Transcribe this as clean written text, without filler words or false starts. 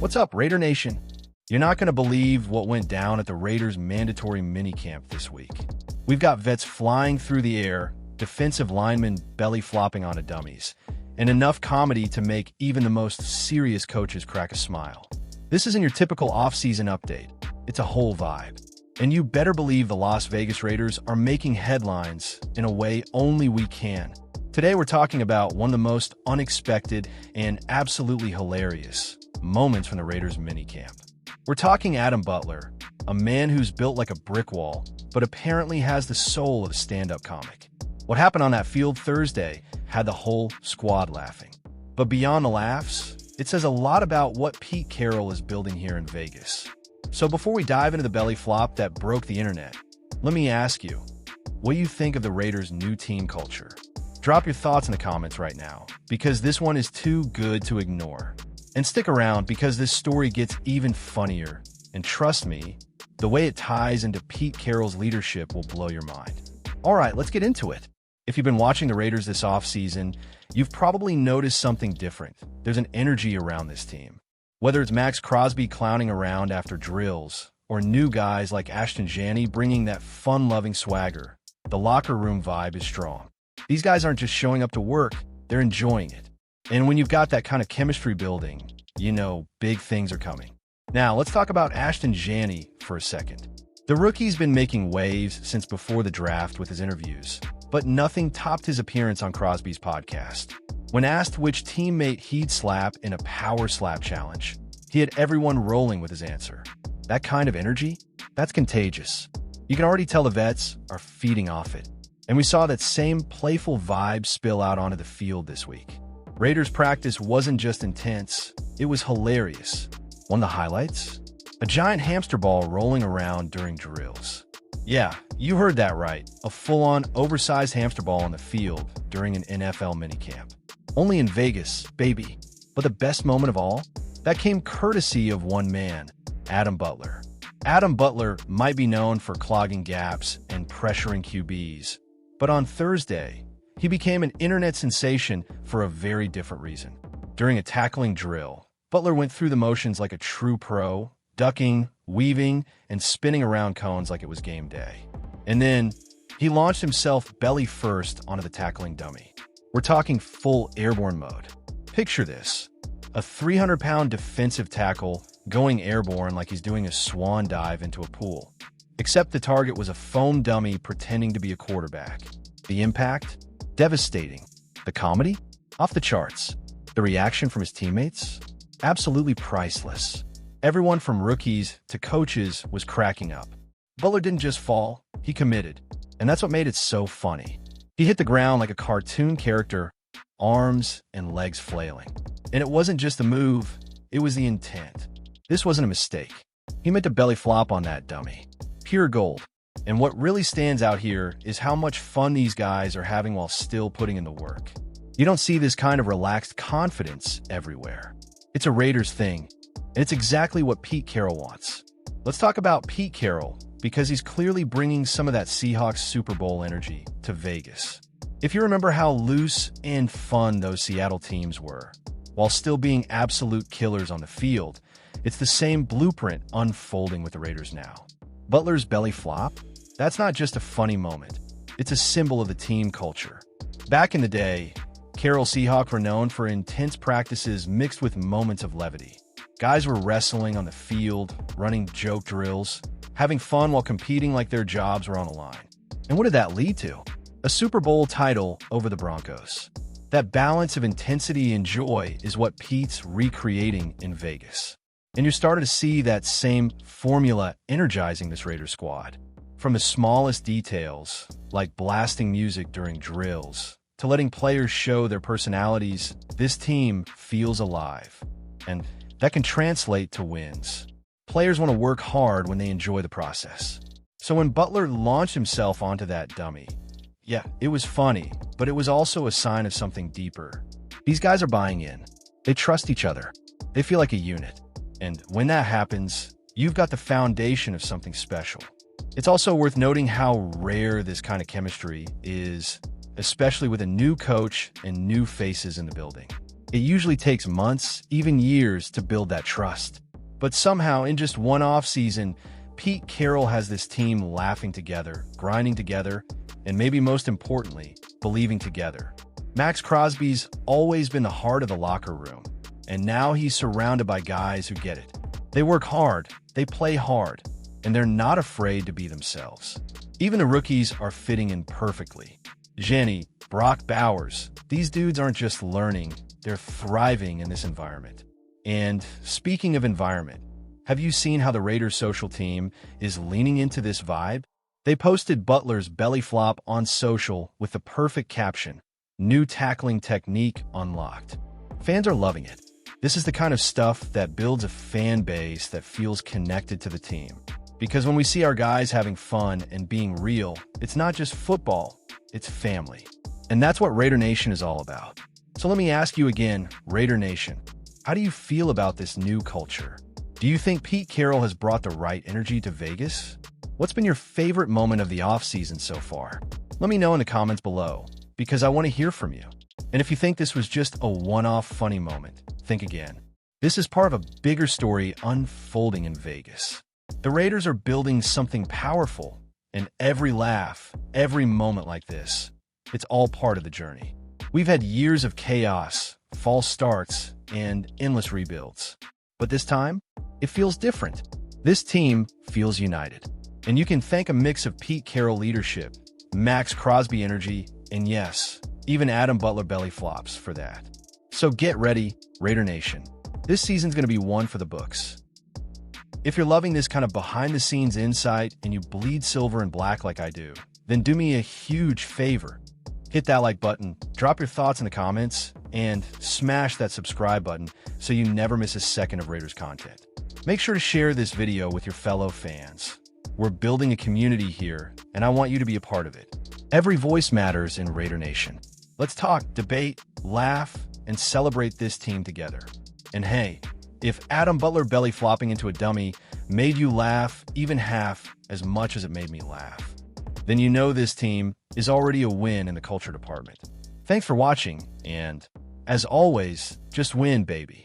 What's up, Raider Nation? You're not going to believe what went down at the Raiders' mandatory minicamp this week. We've got vets flying through the air, defensive linemen belly flopping onto dummies, and enough comedy to make even the most serious coaches crack a smile. This isn't your typical off-season update. It's a whole vibe. And you better believe the Las Vegas Raiders are making headlines in a way only we can. Today we're talking about one of the most unexpected and absolutely hilarious moments from the Raiders minicamp. We're talking Adam Butler, a man who's built like a brick wall, but apparently has the soul of a stand-up comic. What happened on that field Thursday had the whole squad laughing. But beyond the laughs, it says a lot about what Pete Carroll is building here in Vegas. So before we dive into the belly flop that broke the internet, let me ask you, what do you think of the Raiders' new team culture? Drop your thoughts in the comments right now, because this one is too good to ignore. And stick around because this story gets even funnier, and trust me, the way it ties into Pete Carroll's leadership will blow your mind. All right, let's get into it. If you've been watching the Raiders this offseason, you've probably noticed something different. There's an energy around this team. Whether it's Max Crosby clowning around after drills, or new guys like Ashton Jani bringing that fun-loving swagger, the locker room vibe is strong. These guys aren't just showing up to work, they're enjoying it. And when you've got that kind of chemistry building, you know big things are coming. Now, let's talk about Ashton Jani for a second. The rookie's been making waves since before the draft with his interviews, but nothing topped his appearance on Crosby's podcast. When asked which teammate he'd slap in a power slap challenge, he had everyone rolling with his answer. That kind of energy? That's contagious. You can already tell the vets are feeding off it. And we saw that same playful vibe spill out onto the field this week. Raiders practice wasn't just intense, it was hilarious. One of the highlights? A giant hamster ball rolling around during drills. Yeah, you heard that right. A full-on, oversized hamster ball on the field during an NFL minicamp. Only in Vegas, baby. But the best moment of all? That came courtesy of one man, Adam Butler. Adam Butler might be known for clogging gaps and pressuring QBs, but on Thursday, he became an internet sensation for a very different reason. During a tackling drill, Butler went through the motions like a true pro, ducking, weaving, and spinning around cones like it was game day. And then, he launched himself belly first onto the tackling dummy. We're talking full airborne mode. Picture this, a 300-pound defensive tackle going airborne like he's doing a swan dive into a pool. Except the target was a foam dummy pretending to be a quarterback. The impact? Devastating. The comedy? Off the charts. The reaction from his teammates? Absolutely priceless. Everyone from rookies to coaches was cracking up. Butler didn't just fall, he committed. And that's what made it so funny. He hit the ground like a cartoon character, arms and legs flailing. And it wasn't just the move, it was the intent. This wasn't a mistake. He meant to belly flop on that dummy. Pure gold. And what really stands out here is how much fun these guys are having while still putting in the work. You don't see this kind of relaxed confidence everywhere. It's a Raiders thing, and it's exactly what Pete Carroll wants. Let's talk about Pete Carroll, because he's clearly bringing some of that Seahawks Super Bowl energy to Vegas. If you remember how loose and fun those Seattle teams were, while still being absolute killers on the field, it's the same blueprint unfolding with the Raiders now. Butler's belly flop? That's not just a funny moment. It's a symbol of the team culture. Back in the day, Carroll Seahawks were known for intense practices mixed with moments of levity. Guys were wrestling on the field, running joke drills, having fun while competing like their jobs were on the line. And what did that lead to? A Super Bowl title over the Broncos. That balance of intensity and joy is what Pete's recreating in Vegas. And you're starting to see that same formula energizing this Raiders squad. From the smallest details, like blasting music during drills, to letting players show their personalities, this team feels alive. And that can translate to wins. Players want to work hard when they enjoy the process. So when Butler launched himself onto that dummy, yeah, it was funny, but it was also a sign of something deeper. These guys are buying in. They trust each other. They feel like a unit. And when that happens, you've got the foundation of something special. It's also worth noting how rare this kind of chemistry is, especially with a new coach and new faces in the building. It usually takes months, even years, to build that trust. But somehow, in just one off-season, Pete Carroll has this team laughing together, grinding together, and maybe most importantly, believing together. Max Crosby's always been the heart of the locker room, and now he's surrounded by guys who get it. They work hard, they play hard, and they're not afraid to be themselves. Even the rookies are fitting in perfectly. Jani, Brock Bowers, these dudes aren't just learning, they're thriving in this environment. And speaking of environment, have you seen how the Raiders social team is leaning into this vibe? They posted Butler's belly flop on social with the perfect caption, "New tackling technique unlocked." Fans are loving it. This is the kind of stuff that builds a fan base that feels connected to the team. Because when we see our guys having fun and being real, it's not just football, it's family. And that's what Raider Nation is all about. So let me ask you again, Raider Nation, how do you feel about this new culture? Do you think Pete Carroll has brought the right energy to Vegas? What's been your favorite moment of the offseason so far? Let me know in the comments below, because I want to hear from you. And if you think this was just a one-off funny moment, think again. This is part of a bigger story unfolding in Vegas. The Raiders are building something powerful, and every laugh, every moment like this, it's all part of the journey. We've had years of chaos, false starts, and endless rebuilds. But this time, it feels different. This team feels united. And you can thank a mix of Pete Carroll leadership, Max Crosby energy, and yes, even Adam Butler belly flops for that. So get ready, Raider Nation. This season's going to be one for the books. If you're loving this kind of behind-the-scenes insight and you bleed silver and black like I do, then do me a huge favor. Hit that like button, drop your thoughts in the comments, and smash that subscribe button so you never miss a second of Raiders content. Make sure to share this video with your fellow fans. We're building a community here, and I want you to be a part of it. Every voice matters in Raider Nation. Let's talk, debate, laugh, and celebrate this team together. And hey, if Adam Butler belly flopping into a dummy made you laugh even half as much as it made me laugh, then you know this team is already a win in the culture department. Thanks for watching, and as always, just win, baby.